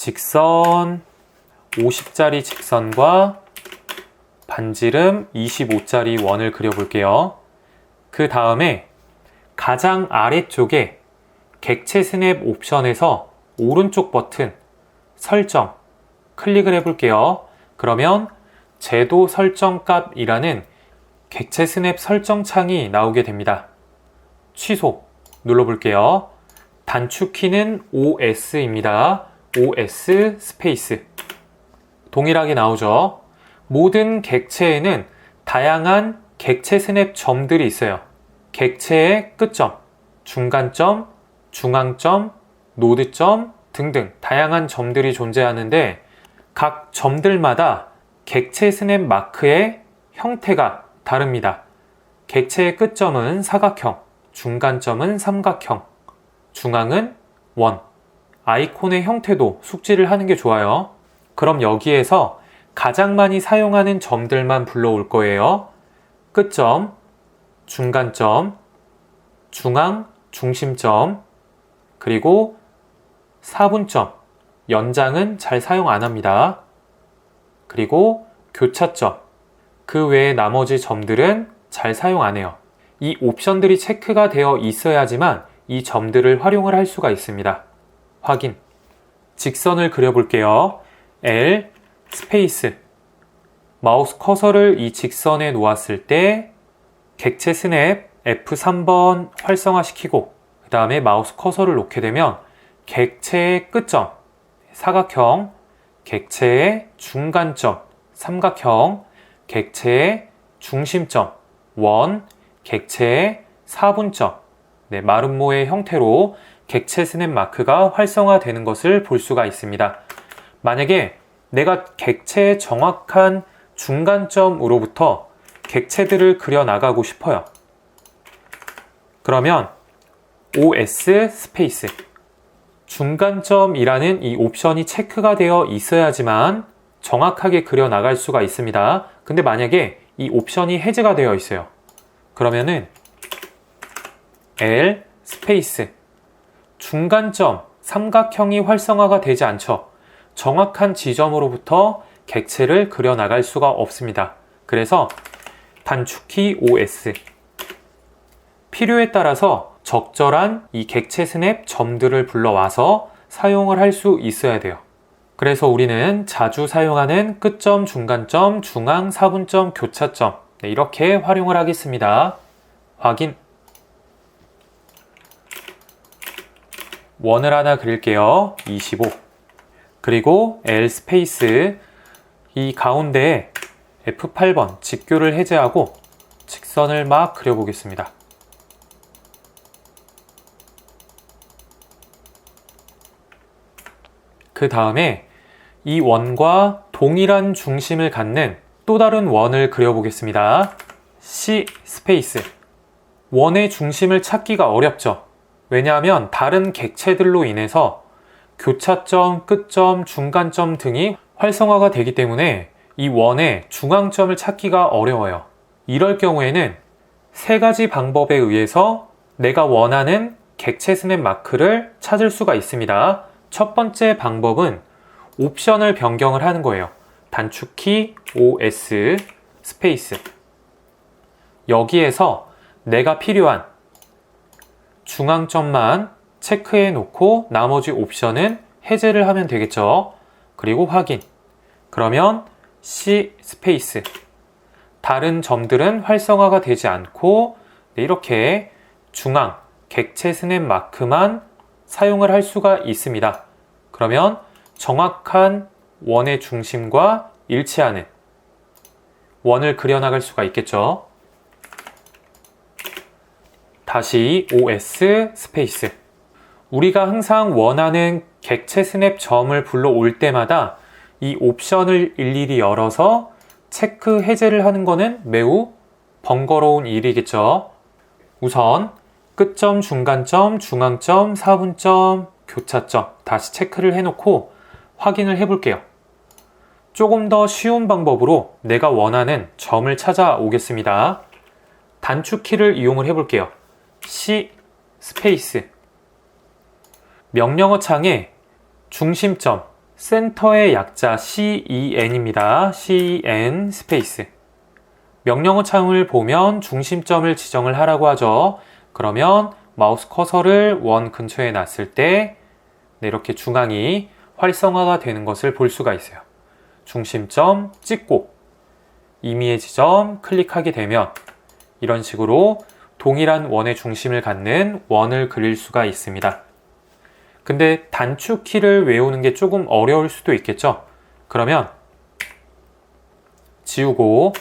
직선 50짜리 직선과 반지름 25짜리 원을 그려볼게요. 그 다음에 가장 아래쪽에 객체 스냅 옵션에서 오른쪽 버튼 설정 클릭을 해볼게요. 그러면 제도 설정 값이라는 객체 스냅 설정 창이 나오게 됩니다. 취소 눌러볼게요. 단축키는 OS입니다. OS 스페이스. 동일하게 나오죠. 모든 객체에는 다양한 객체 스냅 점들이 있어요. 객체의 끝점, 중간점, 중앙점, 노드점 등등 다양한 점들이 존재하는데 각 점들마다 객체 스냅 마크의 형태가 다릅니다. 객체의 끝점은 사각형, 중간점은 삼각형, 중앙은 원. 아이콘의 형태도 숙지를 하는 게 좋아요. 그럼 여기에서 가장 많이 사용하는 점들만 불러올 거예요. 끝점, 중간점, 중앙, 중심점, 그리고 사분점, 연장은 잘 사용 안 합니다. 그리고 교차점, 그 외의 나머지 점들은 잘 사용 안 해요. 이 옵션들이 체크가 되어 있어야지만 이 점들을 활용을 할 수가 있습니다. 확인. 직선을 그려볼게요. L 스페이스. 마우스 커서를 이 직선에 놓았을 때 객체 스냅 F3번 활성화시키고 그 다음에 마우스 커서를 놓게 되면 객체의 끝점 사각형, 객체의 중간점 삼각형, 객체의 중심점 원, 객체의 사분점 마름모의 형태로 객체 스냅 마크가 활성화되는 것을 볼 수가 있습니다. 만약에 내가 객체의 정확한 중간점으로부터 객체들을 그려나가고 싶어요. 그러면 OS 스페이스 중간점이라는 이 옵션이 체크가 되어 있어야지만 정확하게 그려나갈 수가 있습니다. 근데 만약에 이 옵션이 해제가 되어 있어요. 그러면은 L 스페이스 중간점 삼각형이 활성화가 되지 않죠. 정확한 지점으로부터 객체를 그려나갈 수가 없습니다. 그래서 단축키 OS 필요에 따라서 적절한 이 객체 스냅 점들을 불러와서 사용을 할 수 있어야 돼요. 그래서 우리는 자주 사용하는 끝점, 중간점, 중앙, 사분점, 교차점 이렇게 활용을 하겠습니다. 확인. 원을 하나 그릴게요. 25. 그리고 L 스페이스 이 가운데에 F8번 직교를 해제하고 직선을 막 그려보겠습니다. 그 다음에 이 원과 동일한 중심을 갖는 또 다른 원을 그려보겠습니다. C 스페이스 원의 중심을 찾기가 어렵죠. 왜냐하면 다른 객체들로 인해서 교차점, 끝점, 중간점 등이 활성화가 되기 때문에 이 원의 중앙점을 찾기가 어려워요. 이럴 경우에는 세 가지 방법에 의해서 내가 원하는 객체 스냅 마크를 찾을 수가 있습니다. 첫 번째 방법은 옵션을 변경을 하는 거예요. 단축키 OS 스페이스 여기에서 내가 필요한 중앙점만 체크해 놓고 나머지 옵션은 해제를 하면 되겠죠. 그리고 확인. 그러면 C 스페이스 다른 점들은 활성화가 되지 않고 이렇게 중앙 객체 스냅 마크만 사용을 할 수가 있습니다. 그러면 정확한 원의 중심과 일치하는 원을 그려나갈 수가 있겠죠. 다시 OS 스페이스 우리가 항상 원하는 객체 스냅 점을 불러올 때마다 이 옵션을 일일이 열어서 체크 해제를 하는 것은 매우 번거로운 일이겠죠. 우선 끝점, 중간점, 중앙점, 사분점, 교차점 다시 체크를 해놓고 확인을 해볼게요. 조금 더 쉬운 방법으로 내가 원하는 점을 찾아오겠습니다. 단축키를 이용을 해볼게요. C 스페이스 명령어 창에 중심점 센터의 약자 CEN입니다. CEN 스페이스. 명령어 창을 보면 중심점을 지정을 하라고 하죠. 그러면 마우스 커서를 원 근처에 놨을 때 이렇게 중앙이 활성화가 되는 것을 볼 수가 있어요. 중심점 찍고 임의의 지점 클릭하게 되면 이런 식으로 동일한 원의 중심을 갖는 원을 그릴 수가 있습니다. 근데 단축키를 외우는 게 조금 어려울 수도 있겠죠? 그러면 지우고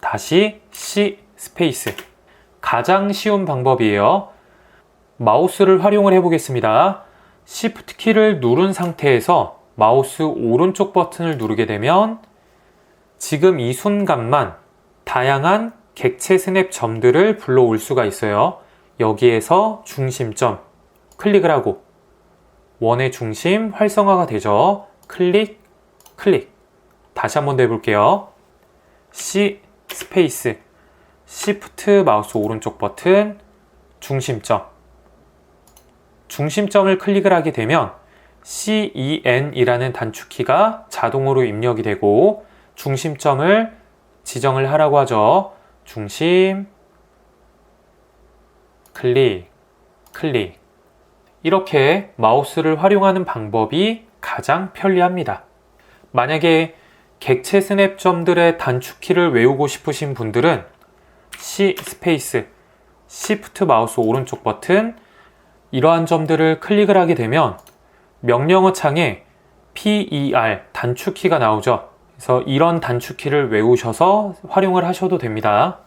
다시 C 스페이스. 가장 쉬운 방법이에요. 마우스를 활용을 해보겠습니다. Shift 키를 누른 상태에서 마우스 오른쪽 버튼을 누르게 되면 지금 이 순간만 다양한 객체 스냅 점들을 불러올 수가 있어요. 여기에서 중심점 클릭을 하고 원의 중심 활성화가 되죠. 클릭, 클릭. 다시 한번 더 해볼게요. C 스페이스, Shift 마우스 오른쪽 버튼, 중심점. 중심점을 클릭을 하게 되면 CEN이라는 단축키가 자동으로 입력이 되고 중심점을 지정을 하라고 하죠. 중심, 클릭, 클릭. 이렇게 마우스를 활용하는 방법이 가장 편리합니다. 만약에 객체 스냅점들의 단축키를 외우고 싶으신 분들은 C 스페이스, Shift 마우스 오른쪽 버튼, 이러한 점들을 클릭을 하게 되면 명령어 창에 PER 단축키가 나오죠. 그래서 이런 단축키를 외우셔서 활용을 하셔도 됩니다.